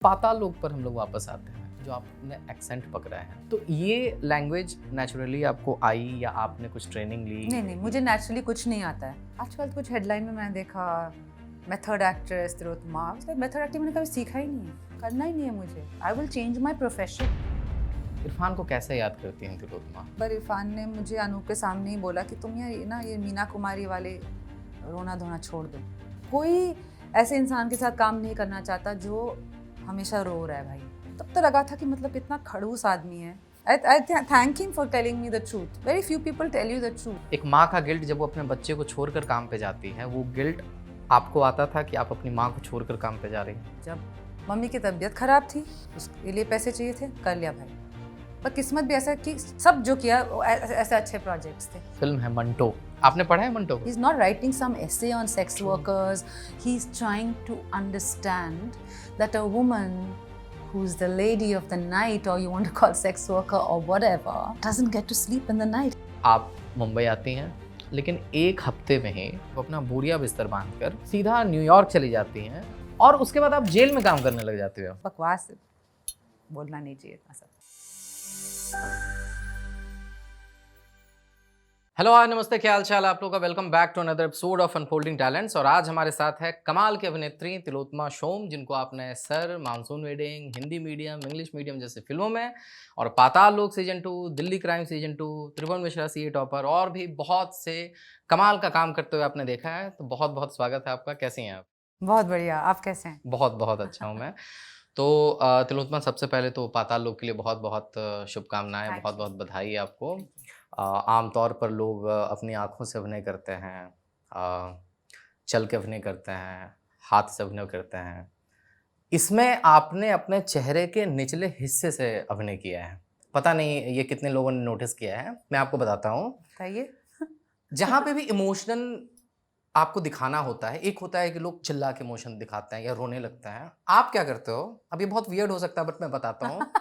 पाताल लोक पर हम लोग वापस आते हैं, जो आपने एक्सेंट पकड़ा है, तो ये लैंग्वेज नेचुरली आपको आई या आपने कुछ ट्रेनिंग ली? नहीं, मुझे नेचुरली कुछ नहीं आता है। आजकल कुछ हेडलाइन में मैंने देखा method actress Tilottama, method acting मैंने कभी सीखा ही नहीं है, करना ही नहीं है मुझे। I will change my profession. Irfan को कैसे याद करती हैं तिलोत्तमा? पर इरफान ने मुझे अनूप के सामने ही बोला कि तुम ये मीना कुमारी वाले रोना धोना छोड़ दो। कोई ऐसे इंसान के साथ काम नहीं करना चाहता जो हमेशा रो रहा है भाई। तब तो लगा था कि मतलब कितना खड़ूस आदमी है। I thank him for telling me the truth. Very few people tell you the truth. एक माँ का गिल्ट जब वो अपने बच्चे को छोड़कर काम पे जाती है, वो गिल्ट आपको आता था कि आप अपनी माँ को छोड़कर काम पे जा रही हैं? जब मम्मी की तबीयत खराब थी, उसके लिए पैसे चाहिए थे, कर लिया भाई। पर किस्मत भी ऐसा कि सब जो किया ऐसे अच्छे प्रोजेक्ट्स थे। फिल्म है मंटो, आपने पढ़ा है Manto? He's not writing some essay on sex workers. He's trying to understand that a woman who's the lady of the night, or you want to call sex worker or whatever, doesn't get to sleep in the night. आप मुंबई आती हैं, लेकिन एक हफ्ते में ही वो अपना बोरिया बिस्तर बांधकर सीधा न्यूयॉर्क चली जाती हैं और उसके बाद आप जेल में काम करने लग जाते हो। बकवास बोलना नहीं चाहिए था सब। हेलो हाय नमस्ते, क्या हाल चाल आप लोगों का। Welcome back to another episode of unfolding talents. और आज हमारे साथ है कमाल की अभिनेत्री तिलोत्तमा शोम, जिनको आपने sir, monsoon wedding, Hindi medium, English medium जैसे फिल्मों में, और पाताल लोक सीजन 2, दिल्ली क्राइम सीजन 2, त्रिभुवन मिश्रा सीए टॉपर और भी बहुत से कमाल का काम करते हुए आपने देखा है। तो बहुत बहुत स्वागत है आपका। कैसी हैं आप? बहुत बढ़िया, आप कैसे हैं? बहुत बहुत अच्छा हूँ मैं। तो तिलोत्तमा, सबसे पहले तो पाताल लोक के लिए बहुत बहुत शुभकामनाएं, बहुत बहुत बधाई आपको। आमतौर पर लोग अपनी आँखों से अभिनय करते हैं, चल के अभिनय करते हैं, हाथ से अभिनय करते हैं। इसमें आपने अपने चेहरे के निचले हिस्से से अभिनय किया है। पता नहीं ये कितने लोगों ने नोटिस किया है, मैं आपको बताता हूँ। बताइए। जहाँ पे भी इमोशनल आपको दिखाना होता है, एक होता है कि लोग चिल्ला के इमोशन दिखाते हैं या रोने लगते हैं। आप क्या करते हो? अब ये बहुत वियर्ड हो सकता है, बट मैं बताता हूँ।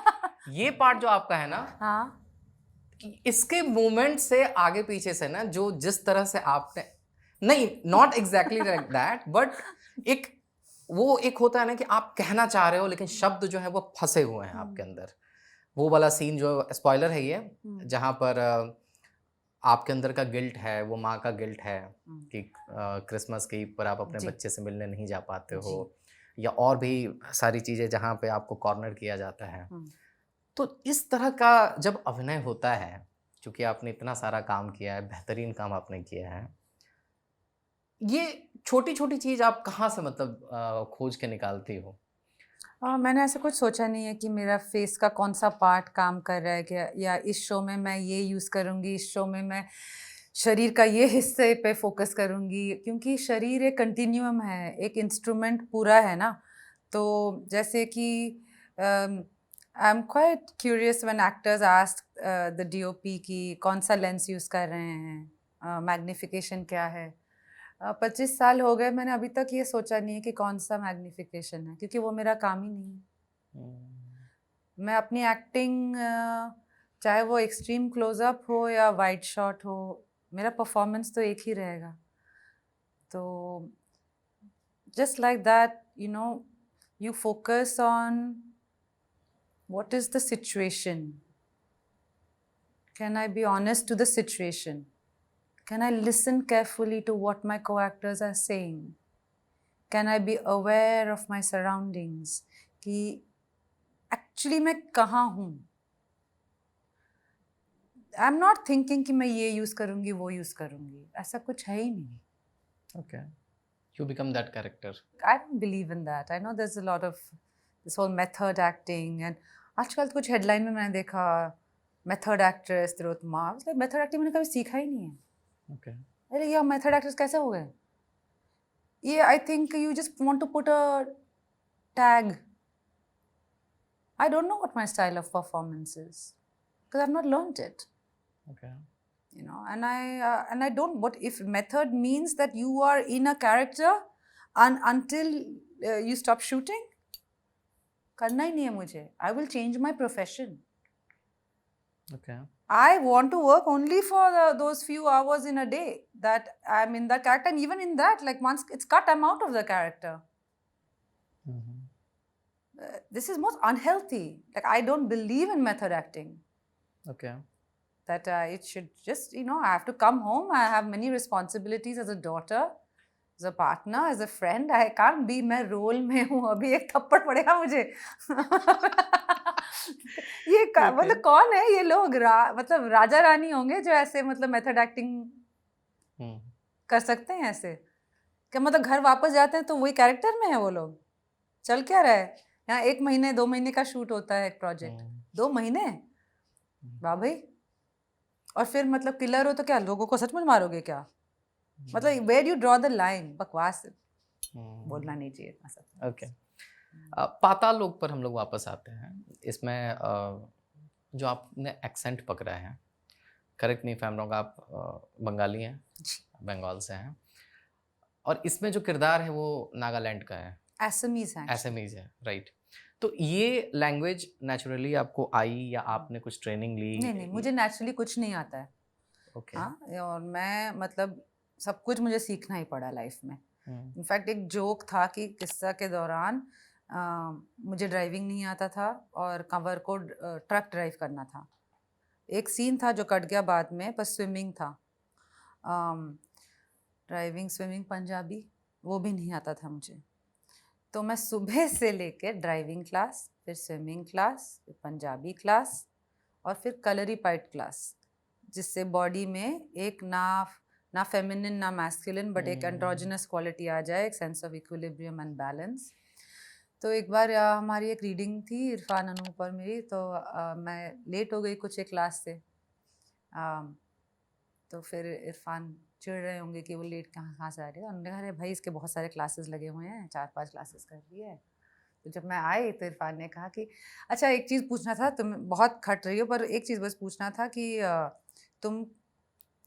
ये पार्ट जो आपका है ना, हाँ, कि इसके मूवमेंट से आगे पीछे से ना, जो जिस तरह से आपने, नहीं not exactly like that, but एक वो एक होता है ना कि आप कहना चाह रहे हो लेकिन शब्द जो है वो फंसे हुए हैं आपके अंदर। वो वाला सीन जो स्पॉइलर है ये, जहाँ पर आपके अंदर का गिल्ट है, वो माँ का गिल्ट है कि क्रिसमस के ईव पर आप अपने बच्चे से मिलने नहीं जा पाते हो, या और भी सारी चीज़ें जहाँ पे आपको कॉर्नर किया जाता है। तो इस तरह का जब अभिनय होता है, चूँकि आपने इतना सारा काम किया है, बेहतरीन काम आपने किया है, ये छोटी-छोटी चीज़ आप कहाँ से मतलब खोज के निकालती हो? मैंने ऐसा कुछ सोचा नहीं है कि मेरा फेस का कौन सा पार्ट काम कर रहा है, क्या या इस शो में मैं ये यूज़ करूँगी, इस शो में मैं शरीर का ये हिस्से पे फोकस करूँगी, क्योंकि शरीर एक कंटिन्यूअम है, एक इंस्ट्रूमेंट पूरा है ना। तो जैसे कि I am quite curious when actors ask the DOP कि कौन सा लेंस यूज़ कर रहे हैं, मैग्निफिकेशन क्या है। 25 साल हो गए, मैंने अभी तक ये सोचा नहीं है कि कौन सा मैग्निफिकेशन है, क्योंकि वो मेरा काम ही नहीं है। मैं अपनी एक्टिंग, चाहे वो एक्सट्रीम क्लोजअप हो या वाइड शॉट हो, मेरा परफॉर्मेंस तो एक ही रहेगा। तो just like that, you focus on what is the situation. Can I be honest to the situation? Can I listen carefully to what my co-actors are saying? Can I be aware of my surroundings? कि actually मैं कहाँ हूँ? I'm not thinking कि मैं ये use करूँगी, वो use करूँगी, ऐसा कुछ है ही नहीं। Okay. You become that character. I don't believe in that. I know there's a lot of this whole method acting, and आजकल तो कुछ हेडलाइन में मैंने देखा method actress Tilottama, method acting मैंने कभी सीखा ही नहीं है। Okay. अरे ये मेथड एक्ट्रेस कैसे हो गए? ये I think you just want to put a tag. I don't know what my style of performance is because I've not learned it. Okay. And I don't. What if method means that you are in a character until you stop shooting? करना ही नहीं है मुझे. I will change my profession. Okay. I want to work only for those few hours in a day that I'm in that character, and even in that, like once it's cut, I'm out of the character. this is most unhealthy. Like, I don't believe in method acting. Okay. That it should just, you know, I have to come home. I have many responsibilities as a daughter, as a partner, as a friend. I can't be मैं role में हूँ अभी एक थप्पड़ पड़ेगा मुझे ये Okay. मतलब कौन है ये लोग मतलब राजा रानी होंगे जो ऐसे मतलब मेथड एक्टिंग कर सकते हैं ऐसे क्या मतलब घर वापस जाते हैं तो वही कैरेक्टर में है वो लोग चल क्या रहा है यहाँ 1 महीने 2 महीने का शूट होता है एक प्रोजेक्ट 2 महीने वाह भाई और फिर मतलब किलर हो तो क्या लोगों को सच में मारोगे क्या मतलब where you draw the line बकवास बोलना नहीं चाहिए इतना सब ओके पाताल लोक पर हम लोग वापस आते हैं इसमें जो आपने एक्सेंट पकड़ा है करेक्ट नहीं फैम रॉन्ग आप बंगाली हैं बंगाल से हैं और इसमें जो किरदार है वो नागालैंड का है एसएमईज हैं एसएमईज है राइट तो ये लैंग्वेज नेचुरली आपको आई या आपने कुछ ट्रेनिंग ली नहीं मुझे नेचुरली कुछ नहीं आता है ओके हाँ और मैं मतलब सब कुछ मुझे सीखना ही पड़ा लाइफ में इनफैक्ट एक जोक था कि किस्सा के दौरान मुझे ड्राइविंग नहीं आता था और कंवर को ट्रक ड्राइव करना था एक सीन था जो कट गया बाद में पर स्विमिंग था ड्राइविंग स्विमिंग पंजाबी वो भी नहीं आता था मुझे तो मैं सुबह से लेकर ड्राइविंग क्लास फिर स्विमिंग क्लास फिर पंजाबी क्लास और फिर कलरीपाइट क्लास जिससे बॉडी में एक ना फेमिनिन ना मैस्कुलिन बट एक एंड्रोजिनस क्वालिटी आ जाए एक sense of equilibrium and balance तो एक बार हमारी एक रीडिंग थी इरफान अनू पर मेरी तो मैं लेट हो गई कुछ एक क्लास से तो फिर इरफान चिढ़ रहे होंगे कि वो लेट कहाँ से आ रही है उन्होंने कहा अरे भाई इसके बहुत सारे क्लासेस लगे हुए हैं 4-5 क्लासेस कर ली है तो जब मैं आई तो इरफान ने कहा कि अच्छा एक चीज़ पूछना था तुम बहुत खट रही हो पर एक चीज़ बस पूछना था कि तुम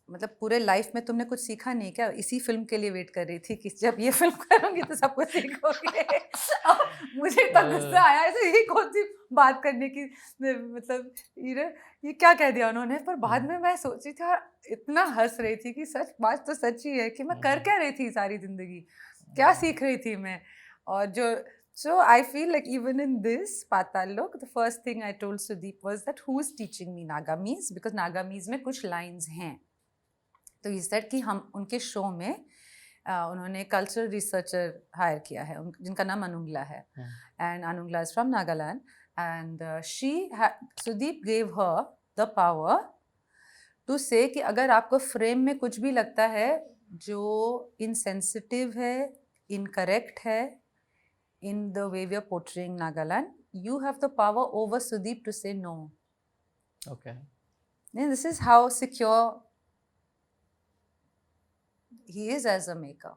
मतलब पूरे लाइफ में तुमने कुछ सीखा नहीं क्या इसी फिल्म के लिए वेट कर रही थी कि जब ये फिल्म करूँगी तो सब कुछ सीखोगे मुझे इतना गुस्सा आया ऐसे ही कौन सी बात करने की मतलब ये क्या कह दिया उन्होंने पर बाद में मैं सोची थी इतना हंस रही थी कि सच बात तो सच ही है कि मैं कर क्या रही थी सारी जिंदगी क्या सीख रही थी मैं और जो So I feel like even in this Patal Lok, the first thing I told Sudeep was that who is teaching me Nagamese because Nagamese में कुछ lines हैं तो he said कि हम उनके शो में उन्होंने कल्चरल रिसर्चर हायर किया है जिनका नाम अनुंगला है and Anungla is from Nagaland and Sudeep gave her the power to say कि अगर आपको फ्रेम में कुछ भी लगता है जो इनसेंसिटिव है इनकरेक्ट है in the way we are portraying Nagaland, you have the power over Sudeep to say no. Okay. And this is how secure he is as a maker.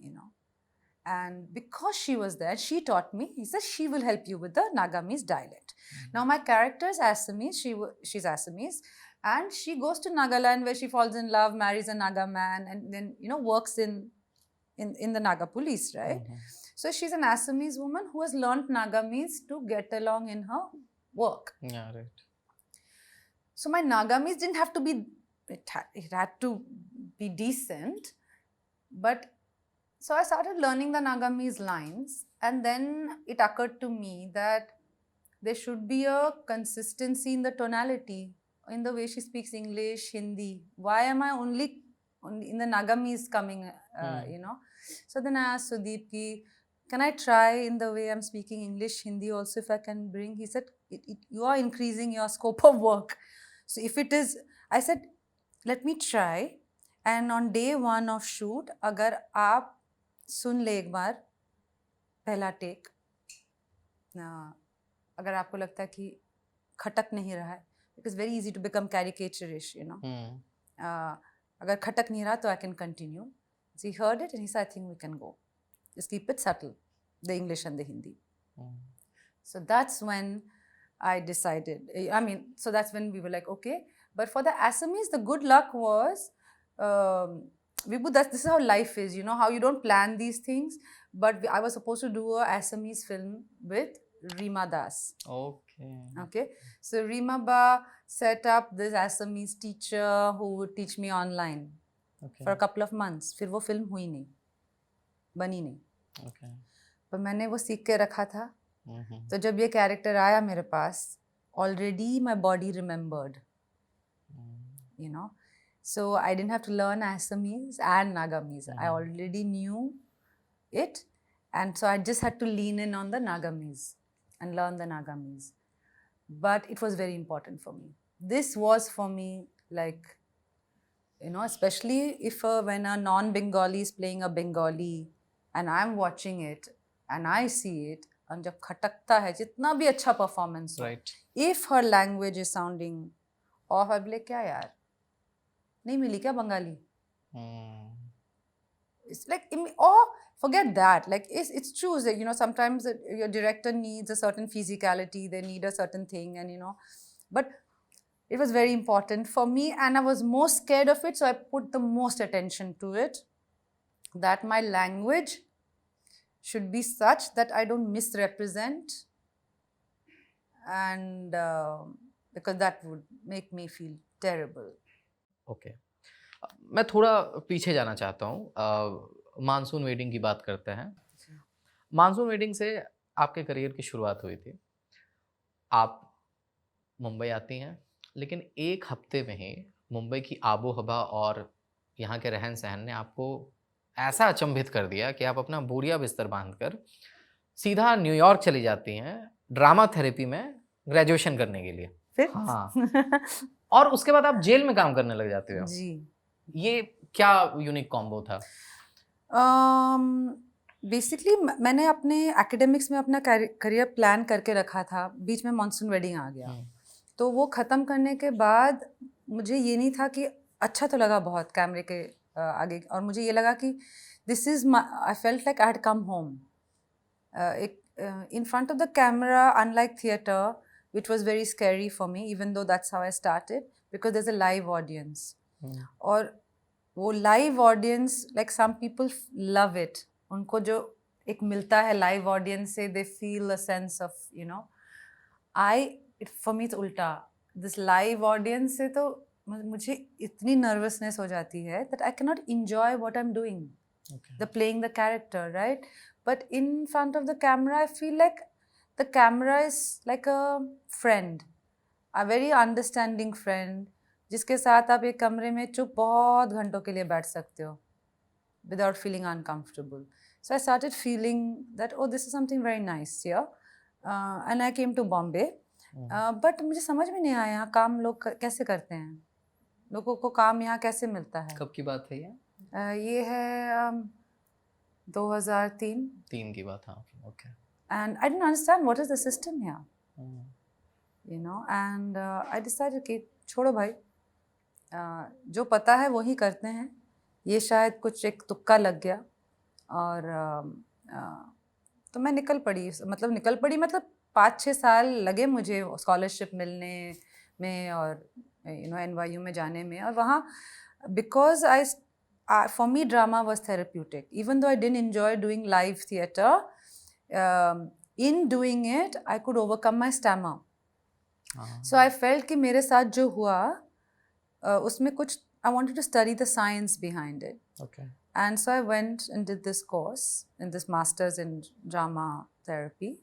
You know. And because she was there, she taught me, he said she will help you with the Nagamese dialect. Now my character is Assamese, she's Assamese. And she goes to Nagaland where she falls in love, marries a Naga man, and then, you know, works in the Naga police, right? So she's an Assamese woman who has learned Nagamese to get along in her work. Yeah, right. So my Nagamese didn't have to be, it had to be decent. But so I started learning the Nagamese lines and then it occurred to me that there should be a consistency in the tonality, in the way she speaks English, Hindi. Why am I only in the Nagamese coming, you know? So then I asked Sudeep ki, can I try in the way I'm speaking English, Hindi also if I can bring? He said, you are increasing your scope of work. So if it is, I said, let me try. And on day 1 of shoot, अगर आप सुन ले एक बार पहला take, अगर आपको लगता है कि खटक नहीं रहा है, it is very easy to become caricaturish, you know. अगर खटक नहीं रहा तो I can continue. So he heard it and he said, I think we can go. Just keep it subtle, the English and the Hindi. So that's when I decided, I mean, so that's when we were like, okay. But for the Assamese, the good luck was, Vibhu, this is how life is, you know, how you don't plan these things. But I was supposed to do a Assamese film with Rima Das. Okay. So Rima Ba set up this Assamese teacher who would teach me online for a couple of months. फिर वो film हुई नहीं, बनी नहीं. Okay. पर मैंने वो सीख के रखा था। तो जब ये कैरेक्टर आया मेरे पास, already my body remembered, you know. So I didn't have to learn Assamese and Nagamese. I already knew it, and so I just had to lean in on the Nagamese and learn the Nagamese. But it was very important for me. This was for me like, you know, especially if when a non-Bengali is playing a Bengali and I'm watching it and I see it, and जब खटकता है जितना भी अच्छा performance हो, Right. if her language is sounding off, I'll be like, क्या यार, नहीं मिली क्या Bengali? It's like, or forget that. Like, it's true that, you know, sometimes your director needs a certain physicality, they need a certain thing, and you know, but it was very important for me, and I was most scared of it, so I put the most attention to it, that my language should be such that I don't misrepresent, and because that would make me feel terrible. Okay, मैं थोड़ा पीछे जाना चाहता हूँ। Monsoon wedding की बात करते हैं। मानसून वेडिंग से आपके करियर की शुरुआत हुई थी। आप मुंबई आती हैं, लेकिन एक हफ्ते में ही मुंबई की आबो हवा और यहाँ के रहन सहन ने आपको ऐसा अचंभित कर दिया कि आप अपना बोरिया बिस्तर बांधकर सीधा न्यूयॉर्क चली जाती हैं ड्रामा थेरेपी में ग्रेजुएशन करने के लिए। फिर हाँ, और उसके बाद आप जेल में काम करने लग जाते हो। जी, ये क्या यूनिक कॉम्बो था? बेसिकली मैंने अपने एकेडमिक्स में अपना करियर प्लान करके रखा था, बीच में मानसून वेडिंग आ गया, तो वो ख़त्म करने के बाद मुझे ये नहीं था कि अच्छा तो लगा बहुत कैमरे के आगे, और मुझे ये लगा कि this is I felt like I had come home. एक in front of the camera, unlike theater, which was very scary for me, even though that's how I started, because there's a live audience. और वो live audience, like some people love it. उनको जो एक मिलता है live audience से, they feel a sense of, you know. For me it's उल्टा. This live audience से तो मुझे इतनी nervousness हो जाती है that I cannot enjoy what I'm doing. The playing the character, right? But in front of the camera, I feel like the camera is like a friend, a very understanding friend, जिसके साथ आप एक कमरे में चुप बहुत घंटों के लिए बैठ सकते हो without feeling uncomfortable. So I started feeling that, oh, this is something very nice here. And I came to Bombay. But मुझे समझ में नहीं आया यहाँ काम लोग कैसे करते हैं, लोगों को काम यहाँ कैसे मिलता है। कब की बात है ये? ये है 2003 की बात। हाँ, okay. And I didn't understand what is the system here, you know, and I decided कि छोड़ो भाई, जो पता है वही करते हैं, ये शायद कुछ एक तुक्का लग गया, और तो मैं निकल पड़ी, मतलब 5-6 साल लगे मुझे स्कॉलरशिप मिलने में और you know NYU में जाने में, और वहाँ because for me drama was therapeutic, even though I didn't enjoy doing live theater. In doing it I could overcome my stammer. So I felt कि मेरे साथ जो हुआ उसमें कुछ, I wanted to study the science behind it. Okay. And so I went and did this course, in this master's in drama therapy,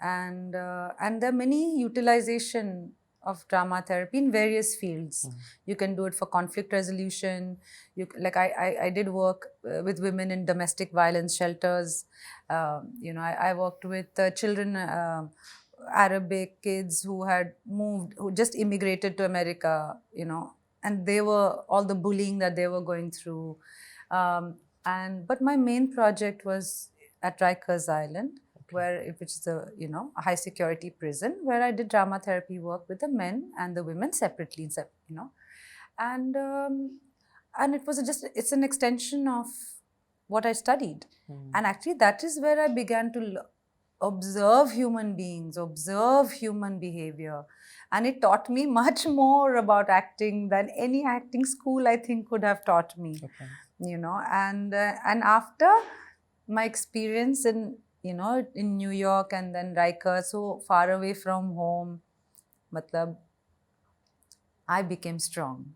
and there are many utilization of drama therapy in various fields. You can do it for conflict resolution. I did work with women in domestic violence shelters. You know, I worked with children, Arabic kids who had moved, who just immigrated to America, you know, and they were all the bullying that they were going through. But my main project was at Rikers Island, which is a high security prison, where I did drama therapy work with the men and the women separately, you know, and it was it's an extension of what I studied, and actually that is where I began to observe human beings, observe human behavior, and it taught me much more about acting than any acting school I think could have taught me. Okay. You know, and after my experience in New York and then Rikers, so far away from home, I became strong,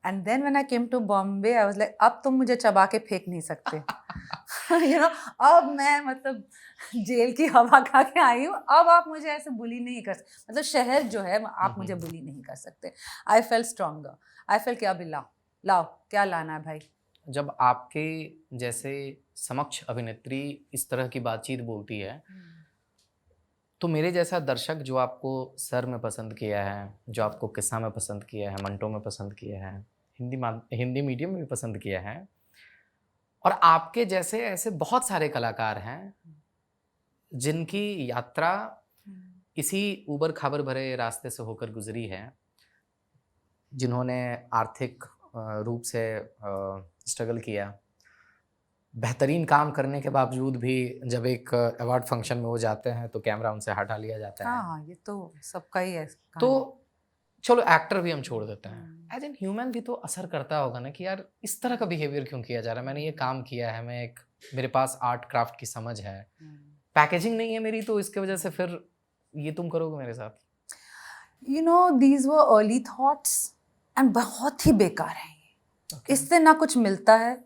and then when I came to Bombay I was like अब तुम मुझे चबा के फेंक नहीं सकते you know अब मैं मतलब जेल की हवा खा के आई हूँ, अब आप मुझे ऐसे बुली नहीं कर सकते, मतलब शहर जो है आप मुझे बुली नहीं कर सकते. आई फेल स्ट्रॉन्गर. आई फेल कि अभी लाओ लाओ क्या लाना है भाई. जब आपके जैसे समक्ष अभिनेत्री इस तरह की बातचीत बोलती है, तो मेरे जैसा दर्शक जो आपको सर में पसंद किया है, जो आपको किस्सा में पसंद किया है, मंटो में पसंद किया है, हिंदी मीडियम में भी पसंद किया है, और आपके जैसे ऐसे बहुत सारे कलाकार हैं जिनकी यात्रा इसी ऊबड़ खाबड़ भरे रास्ते से होकर गुजरी है, जिन्होंने आर्थिक रूप से स्ट्रगल किया, बेहतरीन काम करने के बावजूद भी जब एक अवार्ड फंक्शन में वो जाते हैं तो कैमरा उनसे हटा लिया जाता है. हाँ ये तो सबका ही है तो कहानी. चलो एक्टर भी हम छोड़ देते हैं, एज एन ह्यूमन भी तो असर करता होगा ना कि यार इस तरह का बिहेवियर क्यों किया जा रहा है. मैंने ये काम किया है, मेरे पास आर्ट क्राफ्ट की समझ है, पैकेजिंग नहीं है मेरी, तो इसके वजह से फिर ये तुम करोगे मेरे साथ. You know these were early thoughts and बहुत ही बेकार हैं ये. इससे ना कुछ मिलता है,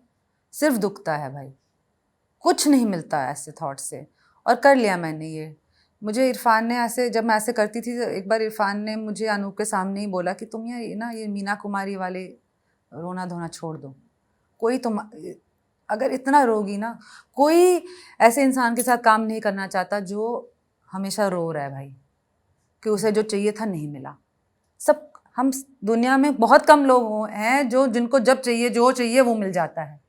सिर्फ दुखता है भाई. कुछ नहीं मिलता है ऐसे थॉट से. और कर लिया मैंने ये. मुझे इरफान ने ऐसे, जब मैं ऐसे करती थी, एक बार इरफान ने मुझे अनूप के सामने ही बोला कि तुम ये मीना कुमारी वाले रोना धोना छोड़ दो. कोई तुम अगर इतना रोगी ना, कोई ऐसे इंसान के साथ काम नहीं करना चाहता जो हमेशा रो रहा है भाई, कि उसे जो चाहिए था नहीं मिला. सब हम दुनिया में बहुत कम लोग हैं जो जिनको जब चाहिए जो चाहिए वो मिल जाता है.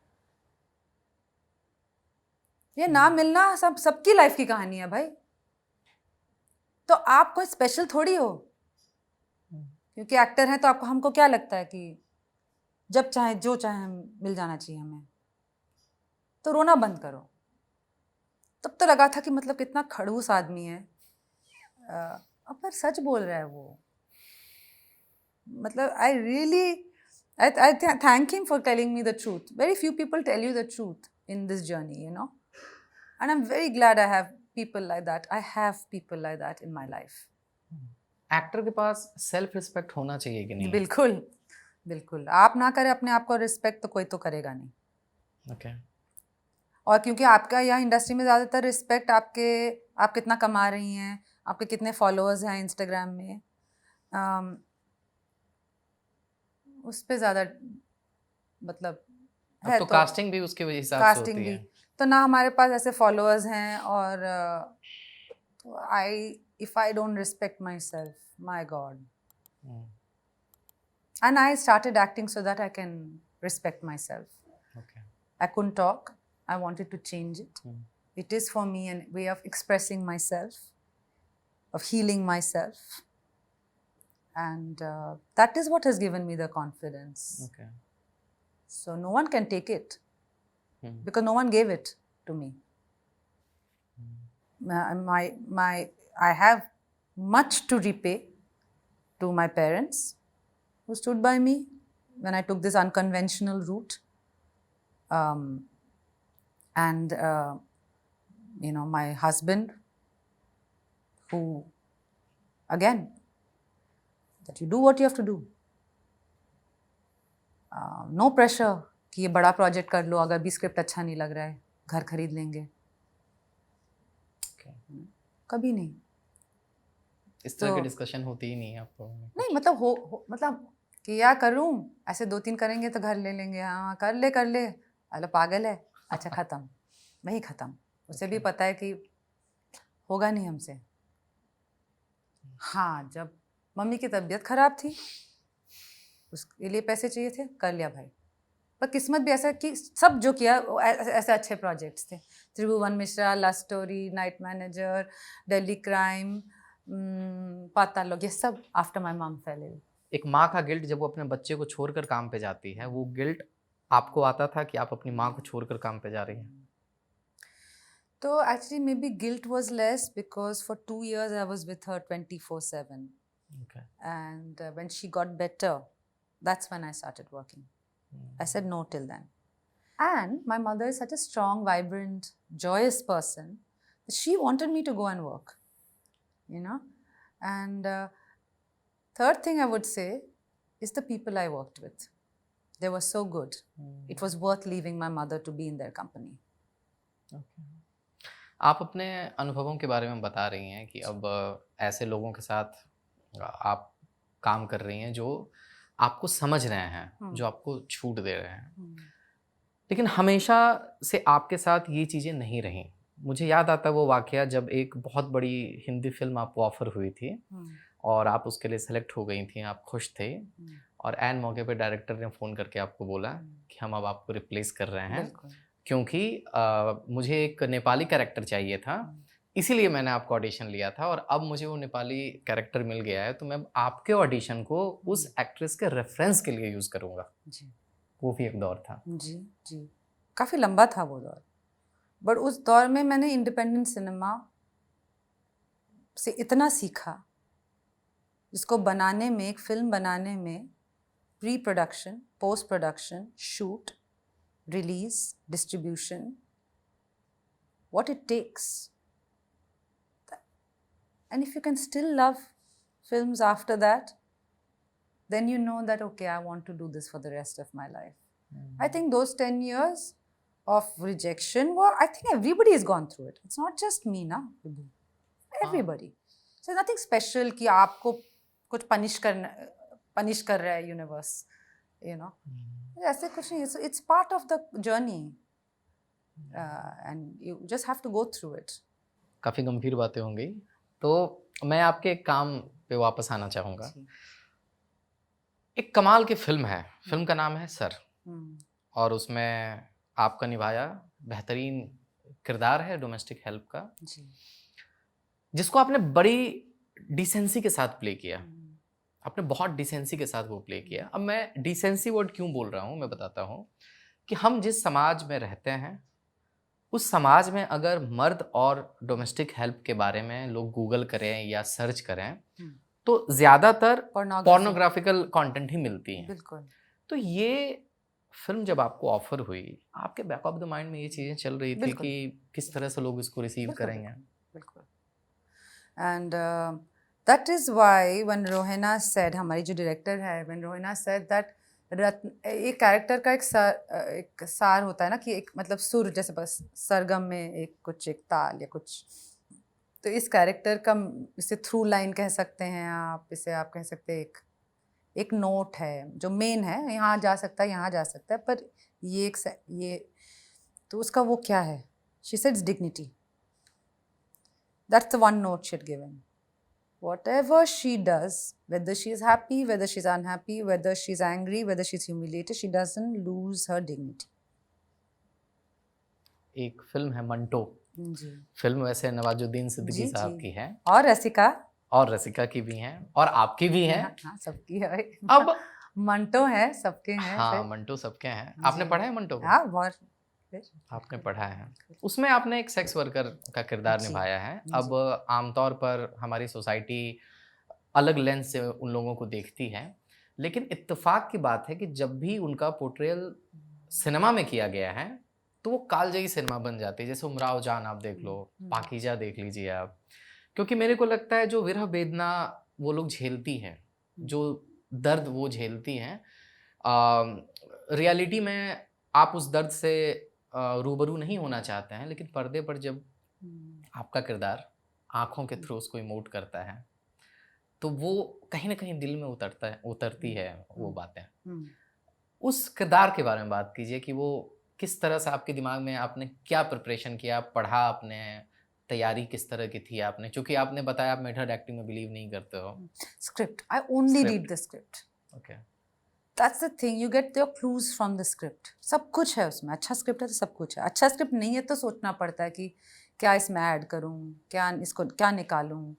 ये ना मिलना सबकी लाइफ की कहानी है भाई. तो आप कोई स्पेशल थोड़ी हो क्योंकि एक्टर हैं, तो आपको हमको क्या लगता है कि जब चाहे जो चाहे मिल जाना चाहिए हमें. तो रोना बंद करो. तब तो लगा था कि मतलब कितना खड़ूस आदमी है, अब पर सच बोल रहा है वो. मतलब I really I thank him for telling me the truth. Very few people tell you the truth in this journey, you know. And I'm very glad I have people like that. I have people like that in my life. Actor के पास self respect होना चाहिए कि नहीं? बिल्कुल बिल्कुल. आप ना करें अपने आप को रिस्पेक्ट तो कोई तो करेगा नहीं. ओके. और क्योंकि आपका यहाँ इंडस्ट्री में ज़्यादातर रिस्पेक्ट आप कितना कमा रही हैं, आपके कितने फॉलोअर्स हैं इंस्टाग्राम में, उस पर ज़्यादा मतलब है. तो कास्टिंग भी उसके हिसाब से होती है. तो ना हमारे पास ऐसे फॉलोअर्स हैं, और if I don't respect myself, my God. And I started acting so that I can respect myself. Okay. I couldn't talk. I wanted to change it. It is for me a way of expressing myself, of healing myself. And that is what has given me the confidence. Okay. So no one can take it. Because no one gave it to me. I have much to repay to my parents who stood by me when I took this unconventional route. And my husband, who, again, that you do what you have to do. No pressure कि ये बड़ा project कर लो, अगर भी script अच्छा नहीं लग रहा है घर खरीद लेंगे. कभी नहीं. इस तरह की डिस्कशन होती ही नहीं है आपको? नहीं, मतलब मतलब कि या करूं, ऐसे 2-3 करेंगे तो घर ले लेंगे. हाँ कर ले. अरे पागल है. अच्छा ख़त्म. वही ख़त्म. उसे भी पता है कि होगा नहीं हमसे. हाँ, जब मम्मी की तबीयत ख़राब थी, उसके लिए पैसे चाहिए थे, कर लिया भाई. पर किस्मत भी ऐसा कि सब जो किया ऐसे अच्छे प्रोजेक्ट्स थे. Tribhuvan Mishra, love story, night manager, Delhi crime, Paatal Lok, ये सब after my mom fell ill. एक माँ का गिल्ट जब वो अपने बच्चे को छोड़कर काम पे जाती है, वो गिल्ट आपको आता था कि आप अपनी माँ को छोड़कर काम पे जा रही हैं? तो actually may be guilt was less because for 2 years I was with her 24/7. Okay. And when she got better, that's when I started working. I said no till then. And my mother is such a strong, vibrant, joyous person that she wanted me to go and work, you know. And third thing I would say is the people I worked with. They were so good. It was worth leaving my mother to be in their company. Okay. आप अपने अनुभवों के बारे में बता रही हैं कि अब ऐसे लोगों के साथ आप काम कर रही हैं जो आपको समझ रहे हैं, जो आपको छूट दे रहे हैं, लेकिन हमेशा से आपके साथ ये चीज़ें नहीं रहीं। मुझे याद आता है वो वाक़या जब एक बहुत बड़ी हिंदी फिल्म आपको ऑफ़र हुई थी और आप उसके लिए सेलेक्ट हो गई थी, आप खुश थे और ऐन मौके पे डायरेक्टर ने फ़ोन करके आपको बोला कि हम अब आपको रिप्लेस कर रहे हैं क्योंकि मुझे एक नेपाली कैरेक्टर चाहिए था, इसीलिए मैंने आपका ऑडिशन लिया था और अब मुझे वो नेपाली कैरेक्टर मिल गया है तो मैं आपके ऑडिशन को उस एक्ट्रेस के रेफरेंस के लिए यूज़ करूँगा। जी, वो भी एक दौर था। जी, जी। काफ़ी लंबा था वो दौर, बट उस दौर में मैंने इंडिपेंडेंट सिनेमा से इतना सीखा, जिसको बनाने में, एक फिल्म बनाने में pre production, post production, shoot, release, distribution, what it takes. And if you can still love films after that, then you know that, okay, I want to do this for the rest of my life. I think those 10 years of rejection, well, I think everybody has gone through it. It's not just me, na, Vibhu. Everybody. So nothing special कि आपको कुछ punish कर रहा है universe, you know. ऐसे कुछ नहीं, it's part of the journey and you just have to go through it. काफ़ी गंभीर बातें होंगी, तो मैं आपके एक काम पे वापस आना चाहूँगा। एक कमाल की फिल्म है, फिल्म का नाम है सर, और उसमें आपका निभाया बेहतरीन किरदार है डोमेस्टिक हेल्प का, जिसको आपने बड़ी डिसेंसी के साथ प्ले किया। आपने बहुत डिसेंसी के साथ वो प्ले किया। अब मैं डिसेंसी वर्ड क्यों बोल रहा हूँ मैं बताता हूँ कि हम जिस समाज में रहते हैं उस समाज में अगर मर्द और डोमेस्टिक हेल्प के बारे में लोग गूगल करें या सर्च करें तो ज़्यादातर पॉर्नोग्राफिकल कंटेंट ही मिलती हैं। बिल्कुल। तो ये फिल्म जब आपको ऑफर हुई, आपके बैक ऑफ द माइंड में ये चीज़ें चल रही थी कि किस तरह से लोग इसको रिसीव करेंगे? बिल्कुल। And that is why when Rohena said, हमारी जो डायरेक्टर है, when Rohena said that एक कैरेक्टर का एक सार होता है ना कि एक मतलब सुर, जैसे बस सरगम में एक ताल या कुछ, तो इस कैरेक्टर का इसे थ्रू लाइन कह सकते हैं आप, इसे आप कह सकते हैं एक नोट है जो मेन है, यहाँ जा सकता है, यहाँ जा सकता है, पर ये तो उसका वो क्या है? She said dignity. That's the one note she had given. Whatever she does, whether she is happy, whether she's unhappy, whether she's angry, whether she's humiliated, she doesn't lose her dignity. एक film है मंटो जी। Film वैसे नवाजुद्दीन सिद्दीकी साहब की है और रसिका की भी है और आपकी भी है। हाँ, सबकी है। अब मंटो है, सबके हैं। हाँ, मंटो सबके हैं। आपने पढ़ा है मंटो को? हाँ, बहुत। आपने पढ़ा है। उसमें आपने एक सेक्स वर्कर का किरदार निभाया है। अब आमतौर पर हमारी सोसाइटी अलग लेंस से उन लोगों को देखती है, लेकिन इत्तेफाक की बात है कि जब भी उनका पोर्ट्रेयल सिनेमा में किया गया है तो वो कालजयी सिनेमा बन जाती है। जैसे उमराव जान आप देख लो, पाकीजा देख लीजिए आप, क्योंकि मेरे को लगता है जो विरह वेदना वो लोग झेलती हैं, जो दर्द वो झेलती हैं, रियलिटी में आप उस दर्द से रूबरू नहीं होना चाहते हैं, लेकिन पर्दे पर जब आपका किरदार आँखों के थ्रू उसको इमोट करता है तो वो कहीं ना कहीं दिल में उतरती है वो बातें। उस किरदार के बारे में बात कीजिए कि वो किस तरह से आपके दिमाग में, आपने क्या प्रिपरेशन किया, पढ़ा आपने, तैयारी किस तरह की थी आपने, क्योंकि आपने बताया आप मेथड एक्टिंग में बिलीव नहीं करते हो। Script, I only read the script. Okay, that's the thing, you get your clues from the script. सब कुछ है उसमें। अच्छा स्क्रिप्ट है तो सब कुछ है, अच्छा स्क्रिप्ट नहीं है तो सोचना पड़ता है कि क्या इसमें ऐड करूँ, क्या इसको क्या निकालूँ।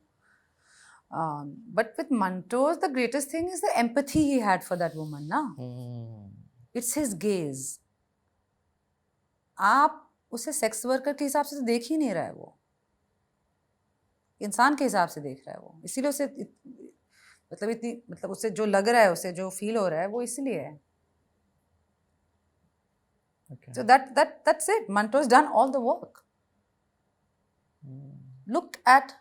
But with Mantos, the greatest thing is the empathy he had for that woman, na? It's his gaze. आप उसे सेक्स वर्कर के हिसाब से तो देख ही नहीं रहा है, वो इंसान के हिसाब से देख रहा है वो, इसीलिए उसे मतलब उसे जो लग रहा है, उसे जो फील हो रहा है, वो इसलिए है। So that's it. Manto's done all the work. Look at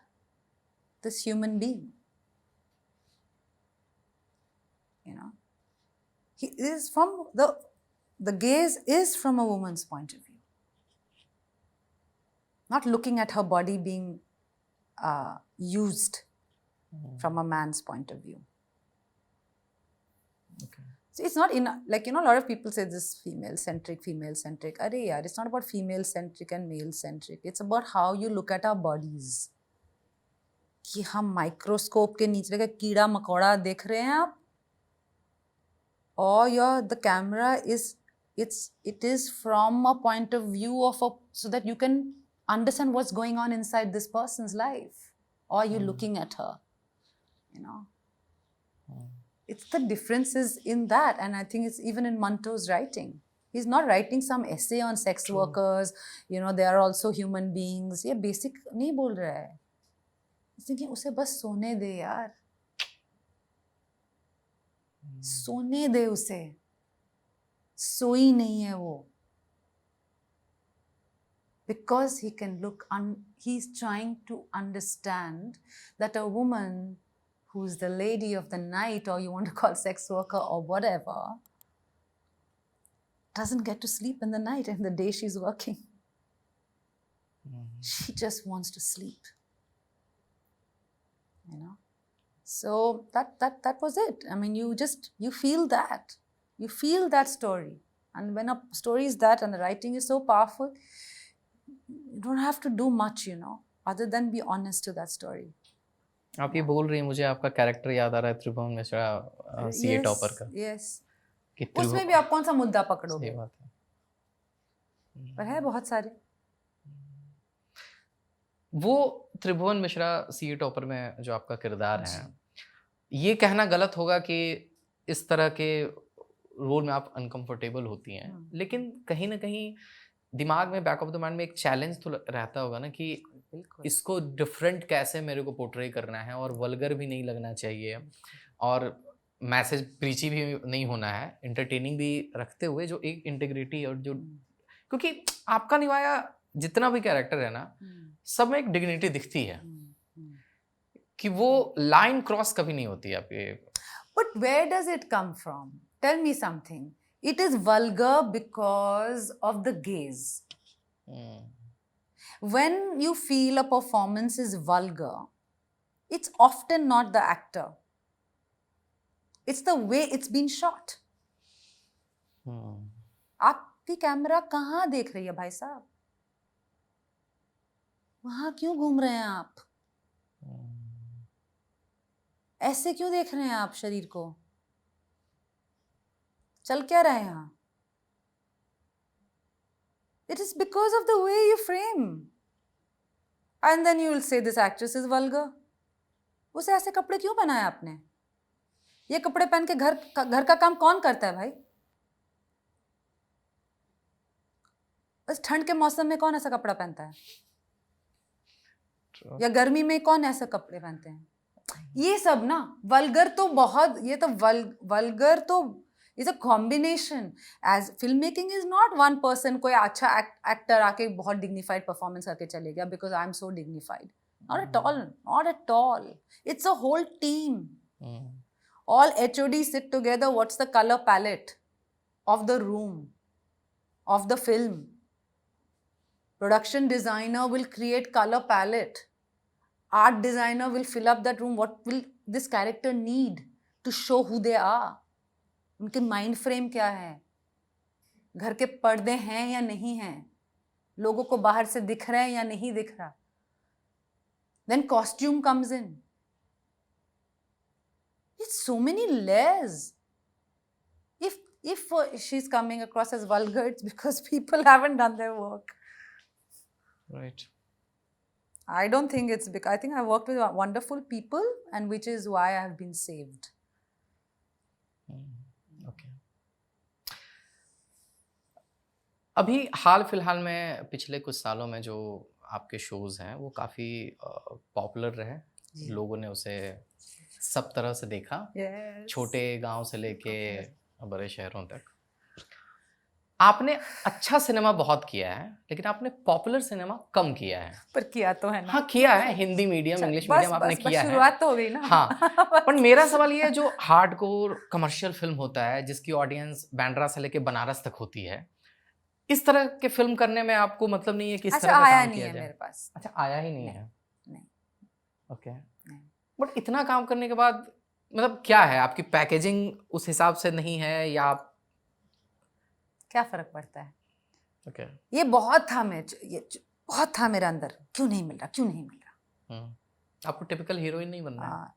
this human being, you know, he is from the gaze is from a woman's point of view, not looking at her body being used from a man's point of view. Okay. So it's not in, like, you know, a lot of people say this female centric. Arey yaar, it's not about female centric and male centric. It's about how you look at our bodies. कि हम microscope के नीचे का कीड़ा मकोड़ा देख रहे हैं आप, or the camera it is from a point of view of so that you can understand what's going on inside this person's life, or you're looking at her, you know. It's the differences in that, and I think it's even in Manto's writing. He's not writing some essay on sex workers, you know, they are also human beings. ये basic नहीं बोल रहा है. He's thinking उसे बस सोने दे यार, सोने दे उसे, सोई नहीं है वो. Because he can look, he's trying to understand that a woman who's the lady of the night, or you want to call sex worker or whatever, doesn't get to sleep in the night and the day she's working. She just wants to sleep, you know. So that was it. I mean, you feel that. You feel that story. And when a story is that and the writing is so powerful, you don't have to do much, you know, other than be honest to that story. आप ये बोल रही हैं, मुझे आपका character याद आ रहा है त्रिभुवन मिश्रा सीए टॉपर का. Yes. कि उसमें भी आप कौन सा मुद्दा पकड़ोगे? सही बात है. पर है बहुत सारे. वो त्रिभुवन मिश्रा सीए टॉपर में जो आपका किरदार है, ये कहना गलत होगा कि इस तरह के रोल में आप अनकंफर्टेबल होती हैं, लेकिन कहीं ना कहीं दिमाग में, बैक ऑफ द माइंड में एक चैलेंज तो रहता होगा ना कि इसको डिफरेंट कैसे मेरे को पोर्ट्रे करना है, और वल्गर भी नहीं लगना चाहिए, और मैसेज प्रीची भी नहीं होना है, इंटरटेनिंग भी रखते हुए जो एक इंटीग्रिटी और जो, क्योंकि आपका निभाया जितना भी कैरेक्टर है ना, सब में एक डिग्निटी दिखती है कि वो लाइन क्रॉस कभी नहीं होती आपके. But where does it come from? Tell me something. It is vulgar because of the gaze. When you feel a performance is vulgar, it's often not the actor. It's the way it's been shot. आपकी camera कहाँ देख रही है भाई साहब? वहाँ क्यों घूम रहे हैं आप? ऐसे क्यों देख रहे हैं आप शरीर को? चल क्या रहा है यहाँ? It is because of the way you frame. And then you will say this actress is vulgar. उसे ऐसे कपड़े क्यों पहनाए आपने? ये कपड़े पहन के घर का काम कौन करता है भाई? इस ठंड के मौसम में कौन ऐसा कपड़ा पहनता है? या गर्मी में कौन ऐसे कपड़े पहनते हैं? ये सब ना वल्गर तो बहुत, ये तो वल्गर तो is a combination. As film making is not one person, कोई अच्छा एक्टर आके बहुत डिग्निफाइड परफॉर्मेंस करके चले गया because I am so dignified. Not at all. It's a whole team. All HODs sit together. What's the color palette of the room, of the film? Production designer will create color palette. Art designer will fill up that room. What will this character need to show who they are? उनके mind frame क्या है? घर के पर्दे हैं या नहीं हैं? लोगों को बाहर से दिख रहा है या नहीं दिख रहा? Then costume comes in. It's so many layers. If she's coming across as vulgar, it's because people haven't done their work. Right. I don't think it's because, I think I've worked with wonderful people, and which is why I have been saved. Okay. अभी हाल फिलहाल में पिछले कुछ सालों में जो आपके shows हैं वो काफ़ी पॉपुलर रहे. लोगों ने उसे सब तरह से देखा. Yes. छोटे गांव से लेके बड़े शहरों तक. आपने अच्छा सिनेमा बहुत किया है, लेकिन आपने पॉपुलर सिनेमा कम किया है। पर किया तो है ना। हाँ, किया है, हिंदी मीडियम, चल, इंग्लिश बस मीडियम आपने बस बस किया है। शुरुआत तो हो गई ना। हाँ, पर मेरा सवाल ये है, जो हार्डकोर कमर्शियल फ़िल्म होता है, जिसकी ऑडियंस बांद्रा से लेके बनारस तक होती है, इस तरह के फ़िल्म करने में आपको मतलब नहीं है कि इस अच्छा, तरह का आया काम नहीं किया है जाए? मेरे पास। अच्छा, आया ही नहीं नहीं, है। नहीं, ओके। नहीं। बट इतना काम करने के बाद मतलब क्या है, आपकी पैकेजिंग उस हिसाब से नहीं है या आप क्या फ़र्क पड़ता है? ओके। ये बहुत था बहुत था मेरे अंदर, क्यों नहीं मिल रहा, क्यों नहीं मिल रहा? हुँ। आपको टिपिकल हीरोइन नहीं बनना है?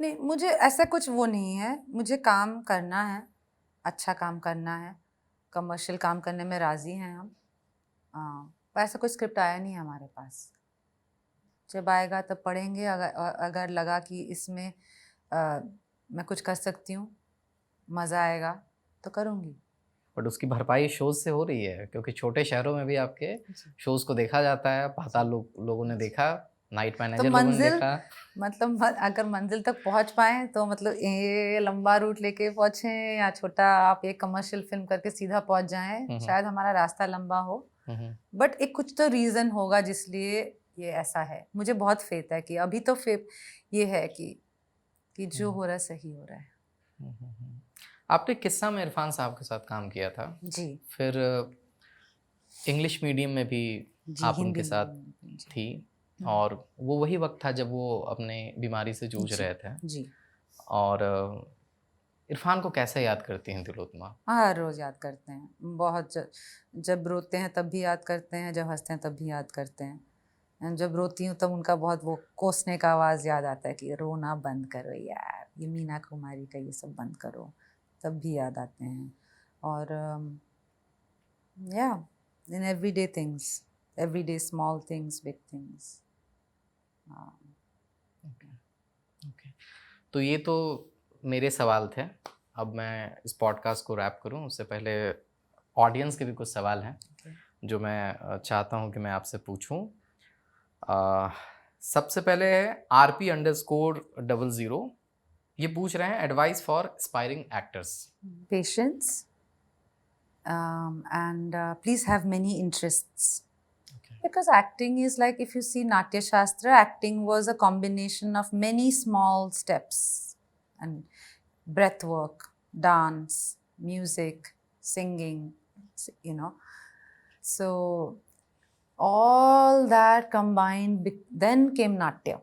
नहीं, मुझे ऐसा कुछ वो नहीं है, मुझे काम करना है, अच्छा काम करना है, कमर्शियल काम करने में राज़ी हैं हम। पर ऐसा कोई स्क्रिप्ट आया नहीं है हमारे पास। जब आएगा तब पढ़ेंगे, अगर लगा कि इसमें मैं कुछ कर सकती हूँ, मज़ा आएगा, तो करूँगी। बट उसकी भरपाई शोज़ से हो रही है, क्योंकि छोटे शहरों में भी आपके जी। शोज़ को देखा जाता है, पाताल लोगों ने जी। देखा, नाइट तो मैनेजर लोगों ने मंज़िल देखा। मतलब अगर मंज़िल तक पहुँच पाएँ तो मतलब ये लंबा रूट लेके पहुँचें या छोटा आप एक कमर्शियल फ़िल्म करके सीधा पहुँच जाएँ, हुँ, हुँ। शायद हमारा रास्ता लंबा हो। हुँ, हुँ। बट एक कुछ तो रीज़न होगा जिसलिए ये ऐसा है। मुझे बहुत फ़ेथ है कि अभी तो ये है कि जो हो रहा है सही हो रहा है। हुँ, हुँ, हुँ। आपने किस्सा में इरफान साहब के साथ काम किया था, जी, फिर इंग्लिश मीडियम में भी जी, आप उनके हिंदी साथ में जी। थी, हुँ, और वो वही वक़्त था जब वो अपने बीमारी से जूझ जी, रहे थे। जी। और इरफान को कैसे याद करती हैं तिलोत्तमा? हर रोज़ याद करते हैं। बहुत जब रोते हैं तब भी याद करते हैं, जब हँसते हैं तब भी याद करते हैं। जब रोती हूँ तब उनका बहुत वो कोसने का आवाज़ याद आता है कि रोना बंद करो यार, ये मीना कुमारी का ये सब बंद करो, तब भी याद आते हैं। और या in everyday things, everyday small things, big things. Okay, okay. तो ये तो मेरे सवाल थे। अब मैं इस पॉडकास्ट को रैप करूँ उससे पहले ऑडियंस के भी कुछ सवाल हैं, जो मैं चाहता हूँ कि मैं आपसे पूछूँ। सबसे पहले है RP_00, ये पूछ रहे हैं advice for aspiring actors. Patience, and please have many interests. Because acting is like, if you see Natya Shastra, acting was a combination of many small steps and breath work, dance, music, singing, So all that combined, then came Natya.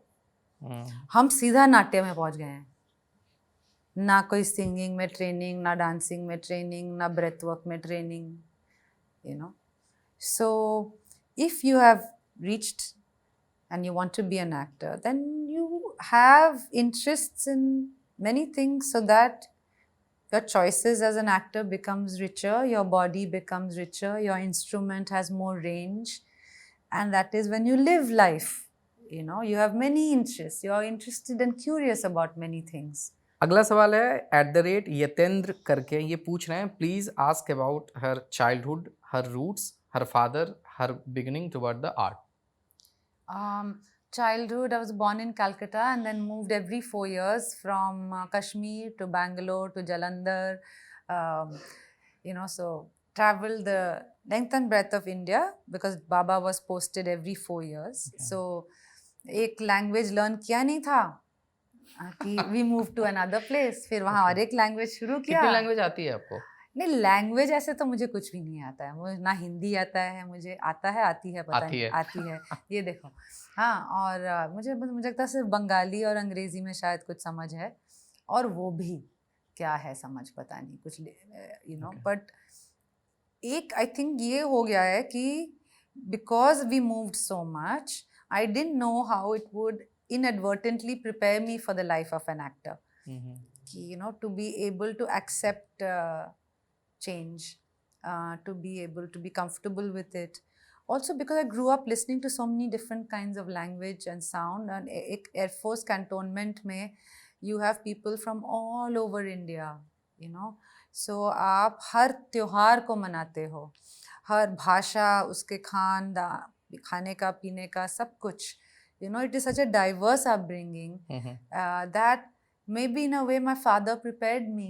हम सीधा नाट्य में पहुंच गए हैं, ना कोई singing में ट्रेनिंग, ना डांसिंग में ट्रेनिंग, ना ब्रेथ वर्क में training, So if you have reached and you want to be an actor, then you have interests in many things so that your choices as an actor becomes richer, your body becomes richer, your instrument has more range, and that is when you live life. You have many interests, you're interested and curious about many things. अगला सवाल है @यतेंद्र करके, ये पूछ रहे हैं please ask about her childhood, her roots, her father, her beginning toward the art. Childhood, I was born in Calcutta and then moved every 4 years from Kashmir to Bangalore to Jalandhar. So traveled the length and breadth of India because Baba was posted every 4 years. Okay. So एक language learn किया नहीं था कि we moved to another place, फिर वहाँ और एक language शुरू किया। कितनी लैंग्वेज आती है आपको? नहीं, लैंग्वेज ऐसे तो मुझे कुछ भी नहीं आता है, मुझे ना हिंदी आता है, मुझे आता है, आती है, पता नहीं आती है, ये देखो। हाँ, और मुझे लगता है सिर्फ बंगाली और अंग्रेज़ी में शायद कुछ समझ है, और वो भी क्या है समझ पता नहीं कुछ, बट एक आई थिंक ये हो गया है कि because we moved so much, I didn't know how it would inadvertently prepare me for the life of an actor. To be able to accept change, to be able to be comfortable with it. Also because I grew up listening to so many different kinds of language and sound, and Air Force cantonment mein you have people from all over India, so आप हर त्योहार को मनाते हो, हर भाषा, उसके खाने का, पीने का, सब कुछ, it is such a diverse upbringing that maybe in a way my father prepared me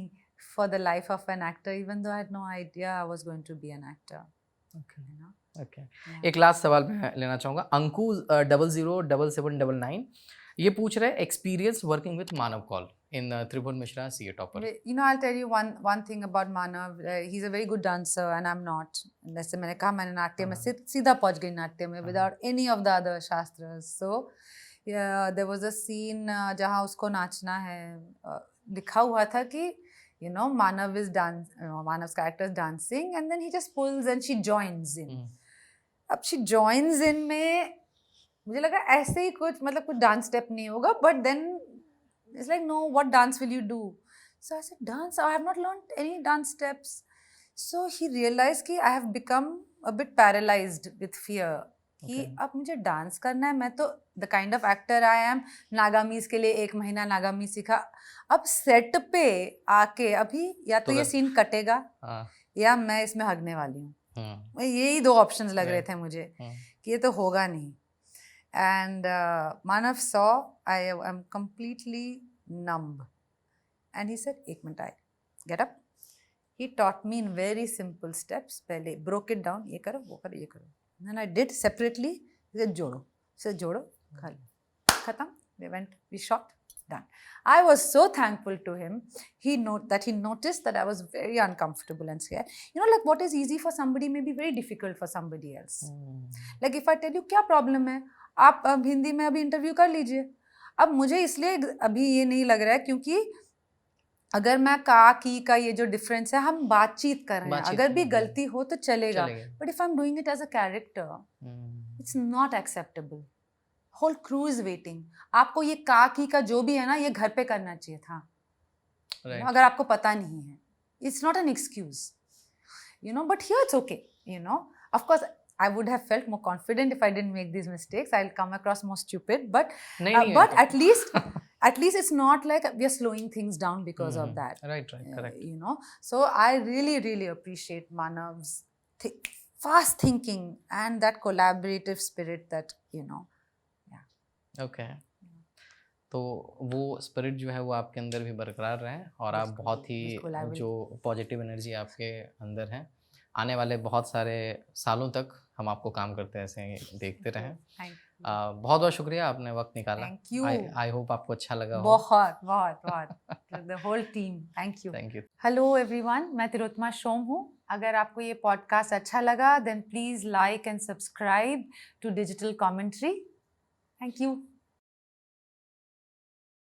for the life of an actor, even though I had no idea I was going to be an actor. Okay. You know? Okay. Yeah. एक last सवाल मैं लेना चाहूँगा, अंकु 007799 ये पूछ रहे हैं experience working with Manav Kaul in Tribhuvan Mishra CA topper. You know, I'll tell you one thing about Manav. He's a very good dancer and I'm not. जैसे मैंने कहा, मैंने नाट्य में सीधा पहुंच गई नाट्य में without any of the other shastras. So yeah, there was a scene जहाँ उसको नाचना है, लिखा हुआ था कि you know Manav's character is dancing and then he just pulls and she joins in. अब she joins in में मुझे लगा ऐसे ही कुछ, मतलब कुछ डांस स्टेप नहीं होगा, but then it's like, no, what dance will you do? So I said, dance? I have not learned any dance steps. So he realized कि I have become a bit paralyzed with fear. कि अब मुझे dance करना है, मैं तो the kind of actor I am, Nagamese के लिए 1 महीना नागामी सीखा, अब सेट पे आके अभी या तो ये सीन कटेगा या मैं इसमें हगने वाली हूँ. यही 2 ऑप्शंस लग रहे थे मुझे कि ये तो होगा नहीं. And Manav saw I am completely numb. And he said, "एक minute, get up." He taught me in very simple steps. पहले broke it down, ये करो, वो करो, ये करो. And then I did separately. He said, जोड़ो. So जोड़ो, खत्म. We shot, done. I was so thankful to him. He noticed that I was very uncomfortable and scared. You know, like what is easy for somebody may be very difficult for somebody else. Like if I tell you क्या problem है, आप अब हिंदी में अभी interview कर लीजिए. अब मुझे इसलिए अभी ये नहीं लग रहा है क्योंकि अगर मैं की का ये जो डिफरेंस है, हम बातचीत कर रहे हैं, अगर भी गलती हो तो चलेगा, but if I am doing it as a character it's not acceptable. Whole crew is waiting. आपको ये की का जो भी है ना, ये घर पे करना चाहिए था. अगर आपको पता नहीं है, it's not an excuse, you know, but here it's okay, you know. Of course I would have felt more confident if I didn't make these mistakes. I'll come across more stupid, but but at least it's not like we are slowing things down because of that. Right, correct. You know, so I really appreciate Manav's fast thinking and that collaborative spirit that, you know. Okay. तो वो spirit जो है वो आपके अंदर भी बरकरार रहे और आप बहुत ही जो पॉजिटिव एनर्जी आपके अंदर है, आने वाले बहुत सारे सालों तक हम आपको काम करते ऐसे देखते रहें. बहुत बहुत शुक्रिया, आपने वक्त निकाला. Thank you. आई होप आपको अच्छा लगा हो. बहुत the whole team. Thank you. Hello everyone, मैं तिलोत्तमा शोम हूँ. अगर आपको ये पॉडकास्ट अच्छा लगा then please like and subscribe to digital commentary. Thank you.